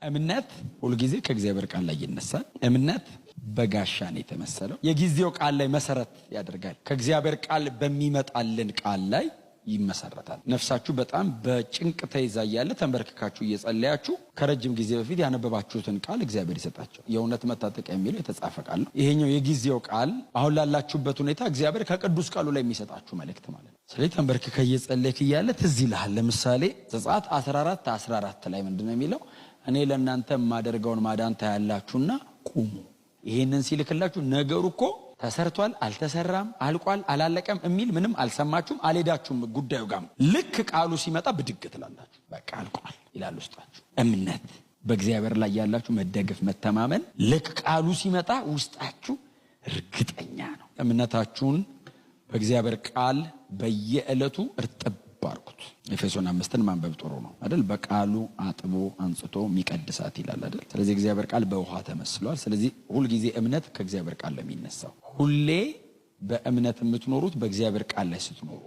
እምነት ሁሉ ጊዜ ከእግዚአብሔር ቃል ላይ ይነሳል። እምነት በጋሻ ነው የተመሰለው። የጊዜው ቃል ላይ መሰረት ያደርጋል። ከእግዚአብሔር ቃል በሚመጣልን ቃል ላይ ይመሰረታል። ነፍሳችሁ በጣም በጭንቅ ተይዛ ያለ ተንበርክካችሁ እየጸለያችሁ ከረጅም ጊዜ በፊት ያነበባችሁትን ቃል እግዚአብሔር ይሰጣችሁ። የእውነት መታጠቂያ የሚለው የተጻፈ ቃል ነው። ይሄኛው የጊዜው ቃል አሁን ላላችሁበት ሁኔታ እግዚአብሔር ከቅዱስ ቃሉ ላይ የሚሰጣችሁ መልእክት ማለት ነው። ስለዚህ ተንበርክከ እየጸለይክ እያለ ትዝ ይልሃል። ለምሳሌ ዘጸአት 14:14 ላይ ምንድነው የሚለው? እኔ ለእናንተ የማደርገውን ማዳን ታያላችሁና ቁሙ። ይሄንን ሲልክላችሁ ነገሩ እኮ ተሰርቷል፣ አልተሰራም፣ አልቋል፣ አላለቀም የሚል ምንም አልሰማችሁም፣ አልሄዳችሁም ጉዳዩ ጋር። ልክ ቃሉ ሲመጣ ብድግ ትላላችሁ። በቃ አልቋል ይላል ውስጣችሁ። እምነት በእግዚአብሔር ላይ ያላችሁ መደገፍ፣ መተማመን ልክ ቃሉ ሲመጣ ውስጣችሁ እርግጠኛ ነው። እምነታችሁን በእግዚአብሔር ቃል በየዕለቱ እርጥብ አድርጉት። ኤፌሶን 5ን ማንበብ ጥሩ ነው አይደል? በቃሉ አጥቦ አንጽቶ የሚቀድሳት ይላል አይደል? ስለዚህ እግዚአብሔር ቃል በውሃ ተመስሏል። ስለዚህ ሁሉ ጊዜ እምነት ከእግዚአብሔር ቃል ለሚነሳው ሁሌ በእምነት የምትኖሩት በእግዚአብሔር ቃል ላይ ስትኖሩ